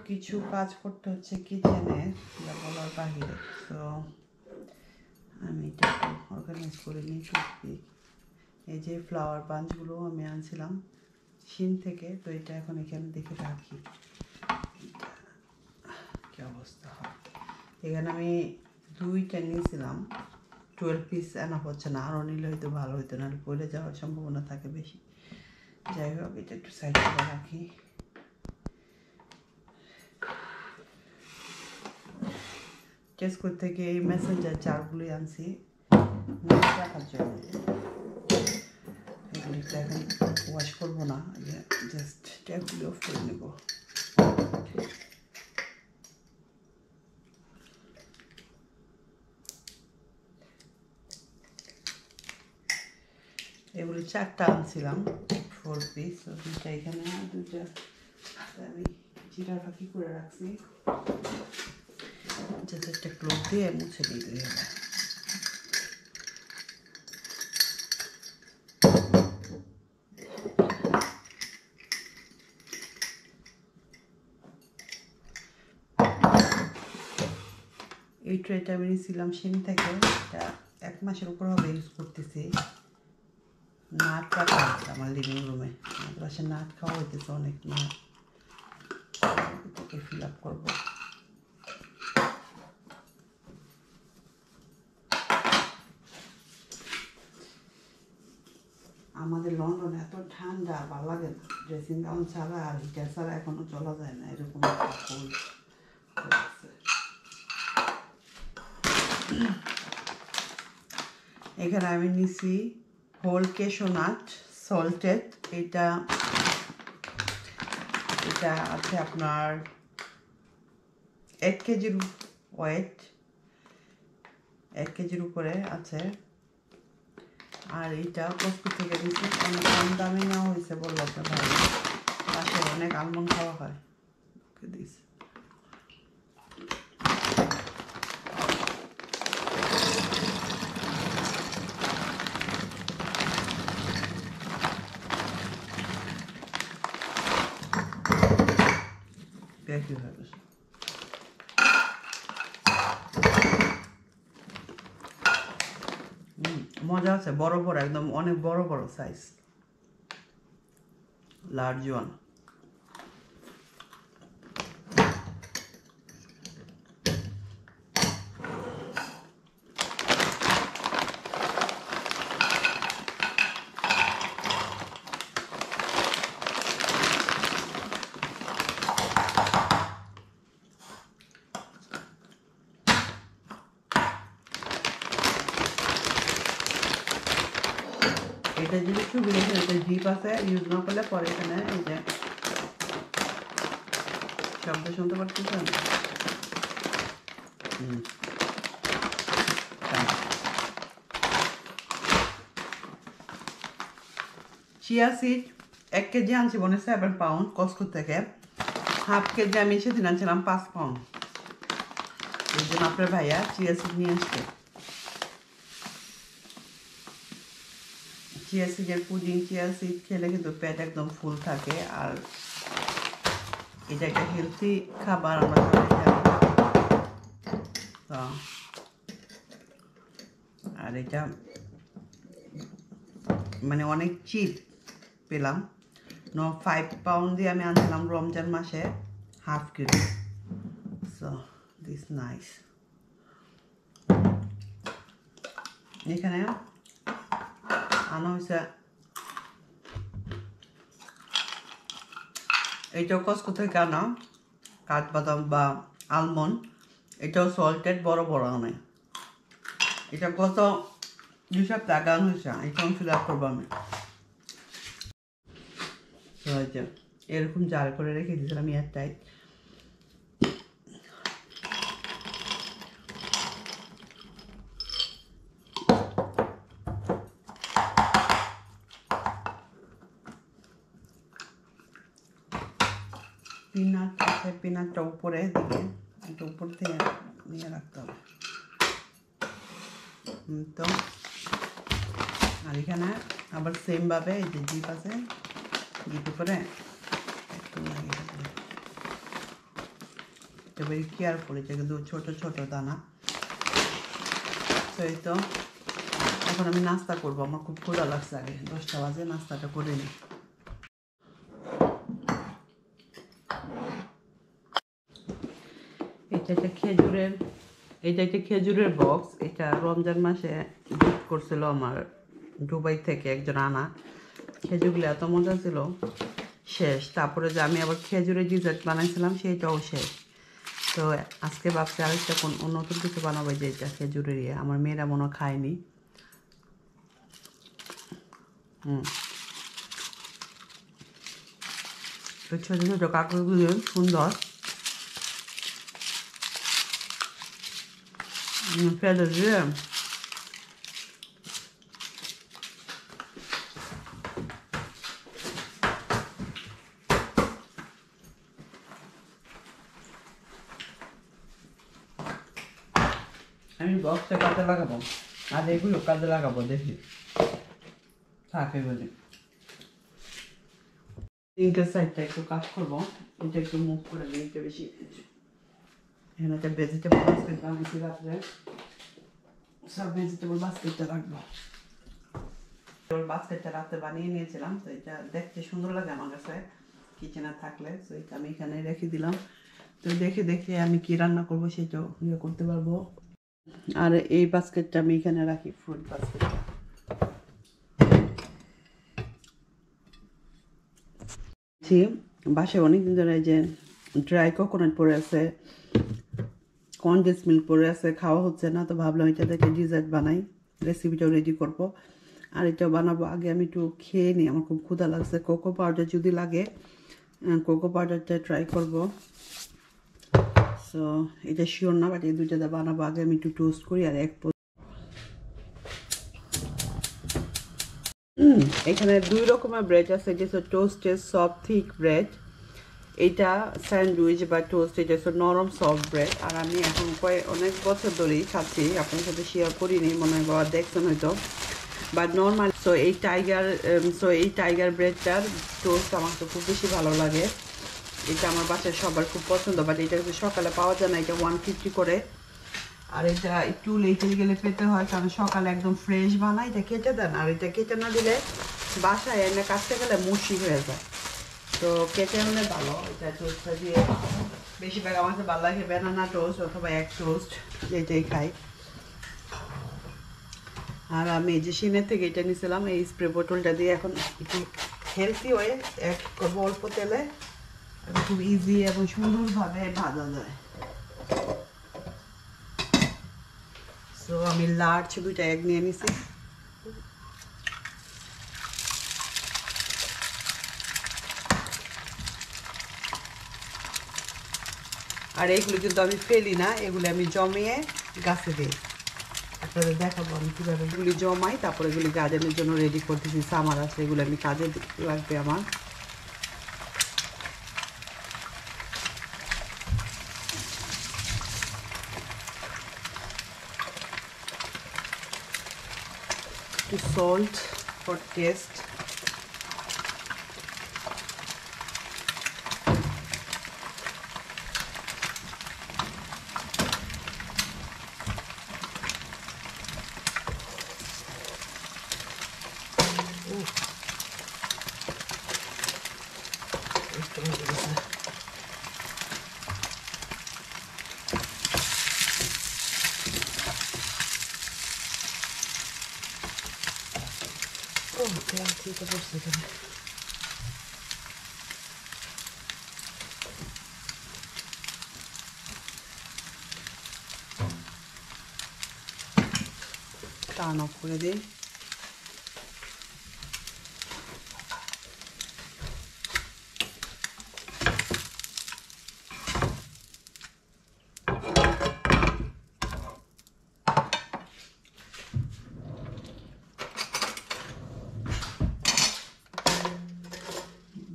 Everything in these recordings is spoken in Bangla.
কিছু কাজ করতে হচ্ছে কিচেনে, বলার বাহিরে। তো আমি এটা একটু অর্গানাইজ করে নিই টুথপিক। এই যে ফ্লাওয়ার বাঞ্চগুলো আমি আনছিলাম শিন থেকে, তো এটা এখন এখানে দেখে রাখি কী অবস্থা হয়। এখানে আমি 2টা নিয়েছিলাম, 12 পিস এনাফ হচ্ছে না, আরও নিলে হয়তো ভালো হতো, নাহলে পড়ে যাওয়ার সম্ভাবনা থাকে বেশি। যাই হোক, এটা একটু সাইড করে রাখি। টেস্কো থেকে এই মেসেঞ্জার জারগুলোই আনছি রাখার জন্য। এগুলিতে এখন ওয়াশ করবো না, জাস্ট ট্যাপগুলি অফ করে নেব। এগুলি 4টা আনছিলাম, 4 পিস। 2টা এখানে, 2টা আমি জিরা ফাঁকি করে রাখছি। জাস্ট একটা ক্লোথ দিয়ে মুছে দিতে হবে। এই ট্রেটা আমি নিয়েছিলাম শিন থেকে, এটা 1 মাসের উপর হবে ইউজ করতেছি। নাট রাখা আছে আমার লিভিং রুমে, আমাদের বাসায় নাট খাওয়া হইতেছে অনেক, নাট এটাকে ফিল আপ করবো। আমাদের লন্ডনে এত ঠান্ডা, ভালো লাগে না, ড্রেসিং গাউন ছাড়া আর হিটার ছাড়া এখনো চলা যায় না, এরকম এখানে আমি নিছি হোল ক্যাশু নাট সল্টেড। এটা আছে আপনার 1 কেজির ওয়েট, 1 কেজির উপরে আছে। আর এইটা কস্টকো থেকে দিচ্ছি, অনেক কম দামে নেওয়া হয়েছে বললো আপনার ভাই, পাশে অনেক আলমন্ড খাওয়া হয় দিস। মজা আছে, বড় বড়, একদম অনেক বড় বড় সাইজ, লার্জ ওয়ান। এটা যদি সুবিধা, এটা জিপ আছে, ইউজ না করলে পরে এখানে এই যে শব্দ শুনতে পাচ্ছেন। চিয়া সিড 1 কেজি আনছি, 7 পাউন্ড কস্টকো থেকে। হাফ কেজি আমি সেদিন আনছিলাম 5 পাউন্ড। এই জন্য আপনার ভাইয়া চিয়া সিড নিয়ে আসছে। চিয়া সিডের পুডিং, চিয়া সিড খেলে কিন্তু পেট একদম ফুল থাকে, আর এটা একটা হেলথি খাবার আমরা আর এটা মানে অনেক চিপ পেলাম। 5 পাউন্ড দিয়ে আমি আনছিলাম রমজান মাসে half KG. So this nice. এখানে আনা হয়েছে, এইটাও কস্টকো থেকে আনা কাঠবাদাম বা আলমন্ড, এটাও সল্টেড, বড় বড় আনে। এটা গত 2 সপ্তাহ আগে আনা হয়েছে, এটা ফিল আপ করবো আমি। এরকম জার করে রেখে দিয়েছিলাম এয়ারটাইট। পিনাট আছে, পিনাটটা উপরে দিকে, এটা উপর থেকে নিয়ে রাখতে হবে। তো আর এখানে আবার সেমভাবে এই যে জিপ আছে, জিপ করে একটু লাগিয়ে দেবে। এটা ভেরি কেয়ারফুল, এটা কিন্তু ছোট ছোট দানা। তো এই তো এখন আমি নাস্তা করবো, আমার খুব ক্ষুধা লাগছে, আগে 10টা বাজে নাস্তাটা করে নিই। এটা একটা খেজুরের বক্স, এটা রমজান মাসে গিফট করছিল আমার দুবাই থেকে একজন আনা। খেজুরগুলো এত মজা ছিল, শেষ। তারপরে যে আমি আবার খেজুরের ডিজার্ট বানাইছিলাম সেইটাও শেষ। তো আজকে ভাবছি আরেকটা নতুন কিছু বানাবো, যে এটা খেজুরের আমার মেয়েরা মনে খায়নি। তো ছোটো ছোটো কাগজগুলো সুন্দর ফেলে দিয়ে আমি বক্সটা কাজে লাগাবো, আর এগুলো কাজে লাগাবো, দেখি থাকে বলে। তিনটে সাইডটা একটু কাজ করবো, এটা একটু মুভ করে নিই, একটু বেশি। এখানে একটা ভেজিটেবল বাস্কেট বানিয়েছি রাত্রে, সব ভেজিটেবল বাস্কেটটা রাখবো। বাস্কেটটা রাতে বানিয়ে নিয়েছিলাম, তো এটা দেখতে সুন্দর লাগে আমার কাছে কিচেনে থাকলে। তো এটা আমি এখানে রেখে দিলাম। তো দেখে দেখে আমি কি রান্না করবো সেটাও করতে পারবো। আর এই বাস্কেটটা আমি এখানে রাখি, ফ্রুট বাস্কেটটা। বাসায় অনেকদিন ধরে যে ড্রাই কোকোনাট পড়ে আছে, কনডেন্স মিল্ক পড়ে আছে, খাওয়া হচ্ছে না। তো ভাবলাম এটা থেকে ডিজার্ট বানাই, রেসিপিটাও রেডি করবো। আর এটাও বানাবো, আগে আমি একটু খেয়ে নিই, আমার খুব ক্ষুধা লাগছে। কোকো পাউডার যদি লাগে, কোকো পাউডারটা ট্রাই করবো। সো এটা শিওর না, বাট এই দুইটা বানাবো। আগে আমি একটু টোস্ট করি। আর এখানে 2 রকমের ব্রেড আছে, যেটা হচ্ছে টোস্টেড সফট থিক ব্রেড, এটা স্যান্ডউইচ বা টোস্ট, এটা হচ্ছে নরম সফট ব্রেড। আর আমি এখন অনেক বছর ধরেই খাচ্ছি, আপনার সাথে শেয়ার করিনি, মনে হয় বাবা দেখছেন হয়তো, বাট নর্মাল। সো এই টাইগার ব্রেডটার টোস্ট আমার তো খুব বেশি ভালো লাগে, এটা আমার বাসায় সবার খুব পছন্দ। বাট এটা হচ্ছে সকালে পাওয়া যায় না, এটা 150 করে। আর এটা একটু লেটে গেলে পেতে হয়, কারণ সকালে একদম ফ্রেশ বানায়, এটা কেটে দেন। আর এটা কেটে না দিলে বাসায় এনে কাটতে গেলে মুশি হয়ে যায়। তো কেটে আনলে ভালো। এটা টোস্টটা দিয়ে বেশিরভাগ আমার কাছে ভালো লাগে ব্যানানা টোস্ট অথবা এক টোস্ট, এটাই খাই। আর আমি এই যে সিনের থেকে এটা নিয়েছিলাম, এই স্প্রে বোতলটা দিয়ে এখন একটু হেলদি হয়ে এক করবো অল্প তেলে, খুব ইজি এবং সুন্দরভাবে ভাজা যায়। তো আমি লার্জ 2টা এগ নিয়ে নিছি। আর এগুলো কিন্তু আমি ফেলি না, এগুলো আমি জমিয়ে গাছে দিই। আপনাদের দেখাবো আমি কীভাবে এগুলি জমাই, তারপরে এগুলি গার্ডেনের জন্য রেডি করতেছি। সামার আছে, এগুলো আমি কাজে লাগবে আমার। Salt for taste. ঠিক আছে, টার্ন অফ করে দিই।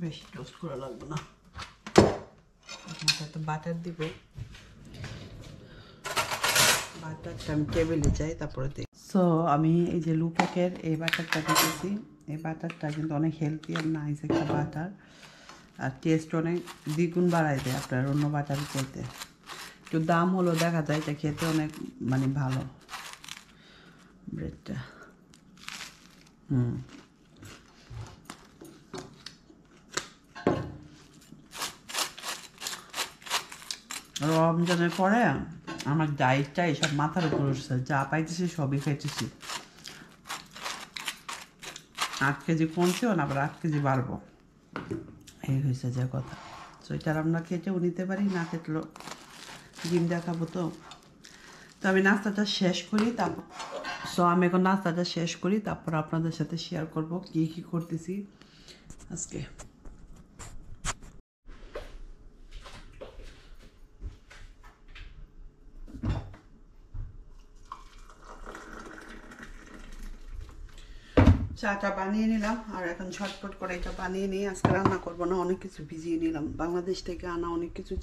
বেশি টোস্ট করা লাগবে না, তো বাটার দিব। বাটারটা আমি টেবিলে যাই, তারপরে দিই। সো আমি এই যে লুপেকের এই বাটারটা দিতেছি। এই বাটারটা কিন্তু অনেক হেলদি আর নাইস একটা বাটার, আর টেস্ট অনেক দ্বিগুণ বাড়াই দেয় আপনার অন্য বাটার করতে। একটু দাম হলো দেখা যায়, এটা খেতে অনেক মানে ভালো ব্রেডটা। রমজানের পরে আমার ডায়েটটা এসব মাথার উপর উঠছে, যা পাইতেছি সবই খাইতেছি। 8 কেজি কমছেও না, আবার 8 কেজি বাড়বো, এই হয়েছে যে কথা। তো এটা আমরা খেটেও নিতে পারি, না খেটলো ডিম দেখাবো। তো আমি নাস্তাটা শেষ করি, তারপর আমি এখন নাস্তাটা শেষ করি, তারপর আপনাদের সাথে শেয়ার করব কী কী করতেছি আজকে। চাটা বানিয়ে নিলাম, আর এখন ঝটপট করে এটা বানিয়ে নিয়ে আজকে রান্না করবো না, অনেক কিছু ভিজিয়ে নিলাম, বাংলাদেশ থেকে আনা অনেক কিছু